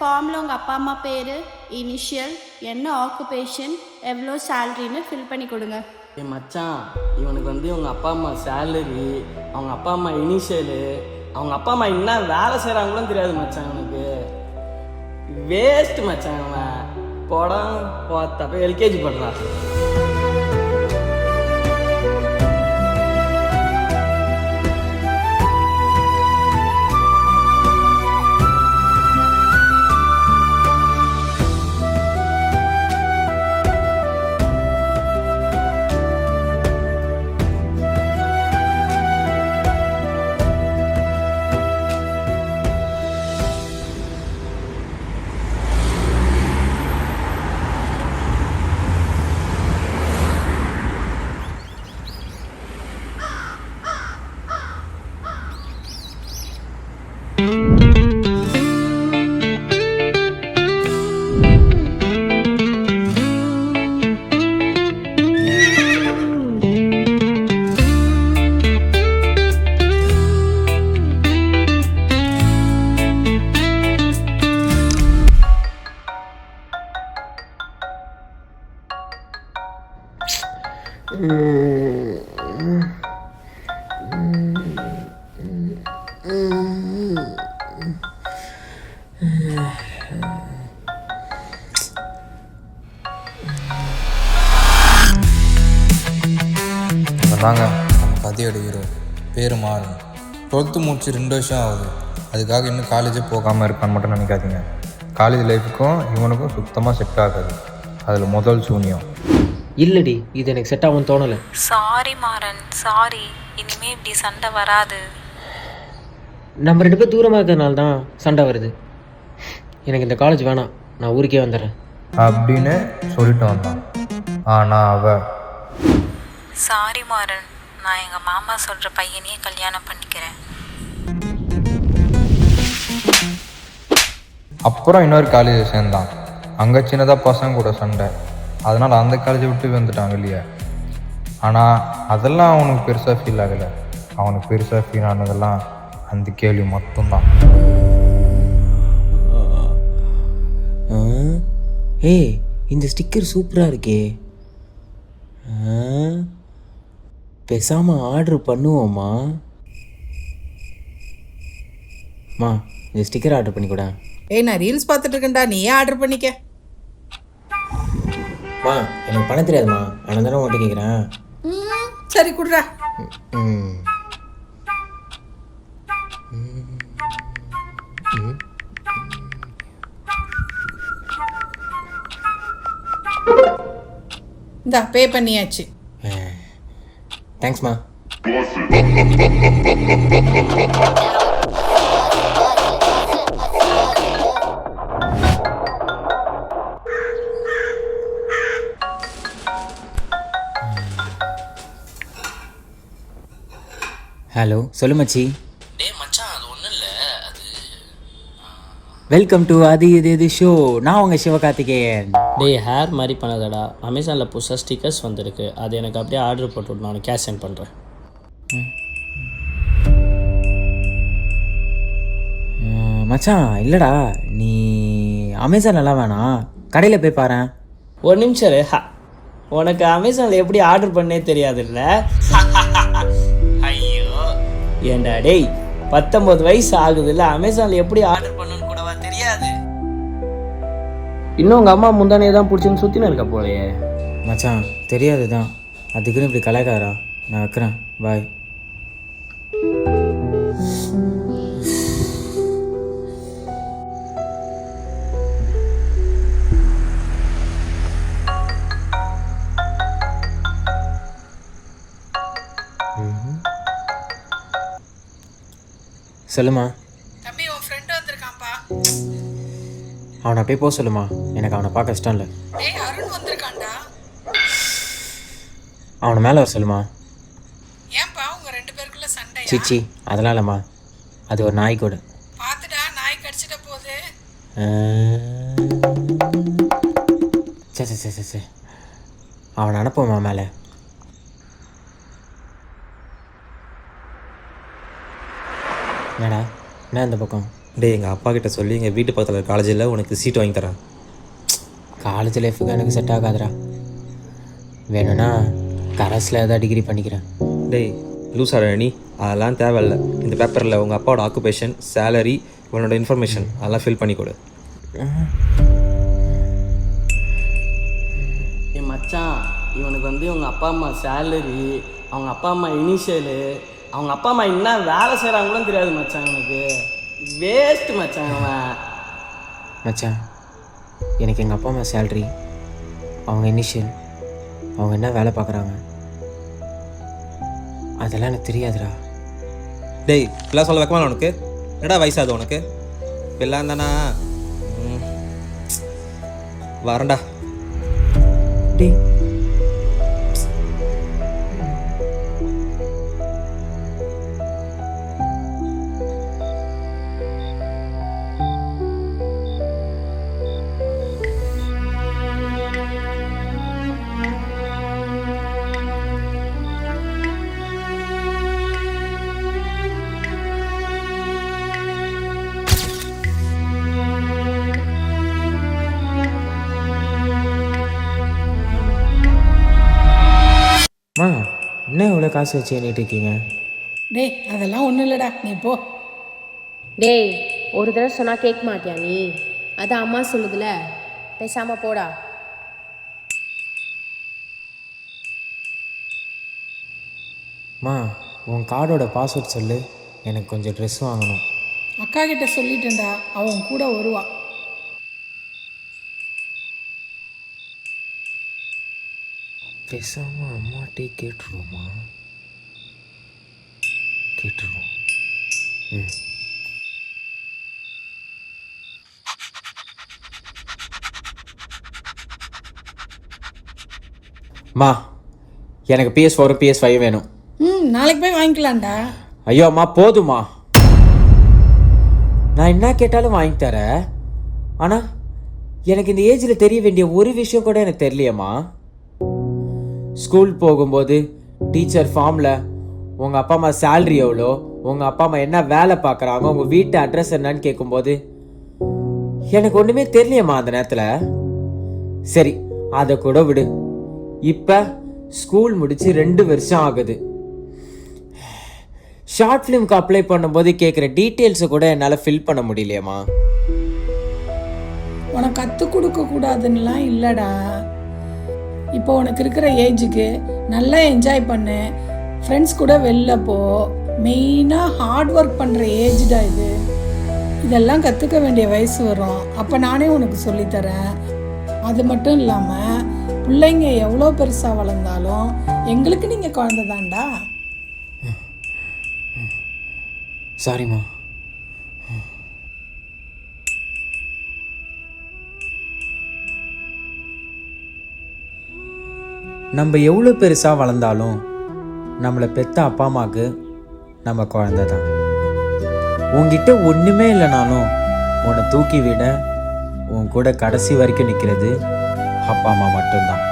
ஃபார்மில் உங்கள் அப்பா அம்மா பேர், இனிஷியல், என்ன ஆக்குபேஷன், எவ்வளோ சேலரின்னு ஃபில் பண்ணி கொடுங்க. மச்சான், இவனுக்கு இவங்க அப்பா அம்மா சேலரி, அவங்க அப்பா அம்மா இனிஷியலு, அவங்க அப்பா அம்மா என்ன வேலை செய்கிறாங்களும் தெரியாது மச்சான். இவனுக்கு வேஸ்ட் மச்சான். அவன் படம் பார்த்தப்ப எல்கேஜி பண்ணுறான். நாங்க நம்ம கதையோட ஹீரோ பேர் மாறன். 12th முடிச்சு 2 வருஷம் ஆகுது. அதுக்காக இன்னும் காலேஜே போகாமல் இருக்கான்னு மட்டும் நினைக்காதீங்க. காலேஜ் லைஃபுக்கும் இவனுக்கும் சுத்தமாக செட் ஆகாது. அதில் முதல் சூன்யம். இல்லடி, இது எனக்கு செட் ஆகும்னு தோணலை. Sorry Maran, sorry. இனிமே இப்படி சண்டை வராது. நம்ம 2 பேர் தூரமாக இருக்கிறதுனால தான் சண்டை வருது. எனக்கு இந்த காலேஜ் வேணாம், நான் ஊருக்கே வந்துடுறேன் அப்படின்னு சொல்லிட்டு வந்தான். ஆனால் அவள், சாரி மாறன், நான் எங்கள் மாமா சொல்கிற பையனையே கல்யாணம் பண்ணிக்கிறேன். அப்புறம் இன்னொரு காலேஜை சேர்ந்தான். அங்கே சின்னதாக பசங்க கூட சண்டை. அதனால் அந்த காலேஜை விட்டு வந்துட்டான் வெளியே. ஆனால் அதெல்லாம் அவனுக்கு பெருசாக ஃபீல் ஆகலை. அவனுக்கு பெருசாக ஃபீல் ஆனதெல்லாம் அந்த கேள்வி மட்டும்தான். ஏய், இந்த ஸ்டிக்கர் சூப்பராக இருக்கே. பேசாமல் ஆர்டர் பண்ணுவோம்மா. இந்த ஸ்டிக்கர் ஆர்டர் பண்ணிக்கூட. ஏய், நான் ரீல்ஸ் பார்த்துட்டு இருக்கேன்டா, நீயே ஆர்டர் பண்ணிக்க. எனக்கு பண்ண தெரியாதுமா, ஆனால் தானே உன்கிட்ட கேட்குறேன். சரி குடுறா. இந்தா பே பண்ணியாச்சு. தேங்க்ஸ்மா. ஹலோ, சொல்லு மச்சி. மச்சான், அது ஒன்றும் இல்லை. அது வெல்கம் டு அது இது ஷோ. நான் உங்கள் சிவகார்த்திகேயன். ஹேர் மாதிரி பண்ணதடா. அமேசானில் புதுசாக ஸ்டிக்கர்ஸ் வந்திருக்கு. அது எனக்கு அப்படியே ஆர்டர் போட்டு நான் கேஷ் சென்ட் பண்ணுறேன். மச்சான், இல்லைடா, நீ அமேசான்லாம் வேணாம், கடையில் போய் பாரு. ஒரு நிமிஷம். உனக்கு அமேசானில் எப்படி ஆர்டர் பண்ணே தெரியாதுல்ல? ஐயோ, ஏண்டா டேய், 19 வயசு ஆகுதுல்ல, அமேசானில் எப்படி ஆர்டர் பண்ணணும்னு கூடவா தெரியாது? இன்னும் உங்கள் அம்மா முந்தானே தான் பிடிச்சின்னு சுற்றின்னு இருக்க போலையே. மச்சான், தெரியாது தான், அதுக்குன்னு இப்படி கலாய்க்காரா. நான் வைக்கிறேன், பாய். சொல்லுமா. தம்பி, உன் ஃப்ரெண்டு வந்திருக்கான்ப்பா. அவனை அப்படியே போக சொல்லுமா, எனக்கு அவனை பார்க்க இஷ்டம் இல்லை. ஏய், அருண் வந்திருக்கான்டா. அவனை மேலே வர சொல்லுமா. ஏன்பா உங்க 2 பேருக்குள்ள சண்டை? சிச்சி, அதெல்லாம் இல்லைம்மா, அது ஒரு நாய் கூட. பார்த்துடா, நாய் கடிச்சிட்ட போகுது. சரி அவனை அனுப்புமா மேலே. என்னடா, என்ன இந்த பக்கம்? டேய் எங்கள் அப்பா கிட்ட சொல்லி எங்கள் வீட்டு பக்கத்தில் காலேஜில் உனக்கு சீட் வாங்கி தரேன். காலேஜ் லைஃபுக்கு எனக்கு செட் ஆகாதுடா. வேணும்னா கரஸில் ஏதாவது டிகிரி பண்ணிக்கிறேன். டேய் லூசாடா நீ, அதெல்லாம் தேவையில்ல. இந்த பேப்பரில் உங்கள் அப்பாவோட ஆக்குபேஷன், சேலரி, உன்னோட இன்ஃபர்மேஷன் அதெல்லாம் ஃபில் பண்ணி கொடு. என் மச்சான், இவனுக்கு வந்து இவங்க அப்பா அம்மா சேலரி, அவங்க அப்பா அம்மா இனிஷியலு, அவங்க அப்பா அம்மா என்ன வேலை செய்கிறாங்களும் தெரியாது மச்சான். எனக்கு வேஸ்ட்டு மச்சான் அவன். மச்சான், எனக்கு எங்கள் அப்பா அம்மா சேல்ரி, அவங்க இனிஷியல், அவங்க என்ன வேலை பார்க்குறாங்க, அதெல்லாம் எனக்கு தெரியாதுடா. டேய் இப்பெல்லாம் சொல்ல வைக்கமா உனக்கு? என்னடா வயசாது உனக்கு? இப்பெல்லாம் தானா வரேன்டா. டேய் அம்மா, என்ன இவ்வளோ காசு வச்சு எண்ணிட்டு இருக்கீங்க? டேய் அதெல்லாம் ஒன்றும் இல்லைடா, நீ போ. டேய், ஒரு தடவை சொன்னால் கேட்க மாட்டியா நீ? அதான் அம்மா சொல்லுதுல, பேசாமல் போடா. அம்மா, உன் கார்டோட பாஸ்வேர்ட் சொல்லு, எனக்கு கொஞ்சம் ட்ரெஸ் வாங்கணும். அக்கா கிட்ட சொல்லிட்டேன்டா, அவன் கூட வருவா. பேசாமல் அம்மாட்டே கேட்டுருவோமா? கேட்டுருவோம். ம். அம்மா, எனக்கு PS4 PS5 வேணும். நாளைக்கு போய் வாங்கிக்கலாம்டா. ஐயோ அம்மா, போதுமா? நான் என்ன கேட்டாலும் வாங்கி தரேன். ஆனால் எனக்கு இந்த ஏஜில் தெரிய வேண்டிய ஒரு விஷயம் கூட எனக்கு தெரியலையம்மா. ஸ்கூல் போகும்போது டீச்சர் ஃபார்மில் உங்கள் அப்பா அம்மா சேல்ரி எவ்வளோ, உங்கள் அப்பா அம்மா என்ன வேலை பார்க்குறாங்க, உங்கள் வீட்டு அட்ரஸ் என்னன்னு கேட்கும்போது எனக்கு ஒன்றுமே தெரியலையம்மா அந்த நேரத்தில். சரி, அதை கூட விடு. இப்போ ஸ்கூல் முடிச்சு 2 வருஷம் ஆகுது. ஷார்ட் ஃபிலிம்க்கு அப்ளை பண்ணும்போது கேட்குற டீட்டெயில்ஸை கூட என்னால் ஃபில் பண்ண முடியலையம்மா. உனக்கு கற்றுக் கொடுக்கக்கூடாதுன்னெலாம் இல்லைடா. இப்போ உனக்கு இருக்கிற ஏஜுக்கு நல்லா என்ஜாய் பண்ணு, ஃப்ரெண்ட்ஸ் கூட வெளில போ. மெயினாக ஹார்ட் ஒர்க் பண்ணுற ஏஜ்டா இது. இதெல்லாம் கற்றுக்க வேண்டிய வயசு வரும், அப்போ நானே உனக்கு சொல்லித்தரேன். அது மட்டும் இல்லாமல் பிள்ளைங்க எவ்வளோ பெருசாக வளர்ந்தாலும் எங்களுக்கு நீங்கள் குழந்தை தான்டா. சாரிம்மா. நம்ம எவ்வளோ பெருசாக வளர்ந்தாலும் நம்மளை பெற்ற அப்பா அம்மாவுக்கு நம்ம குழந்தை தான். உங்ககிட்ட ஒன்றுமே இல்லைனாலும் உன்னை தூக்கி விட உன் கூட கடைசி வரைக்கும் நிற்கிறது அப்பா அம்மா மட்டும்தான்.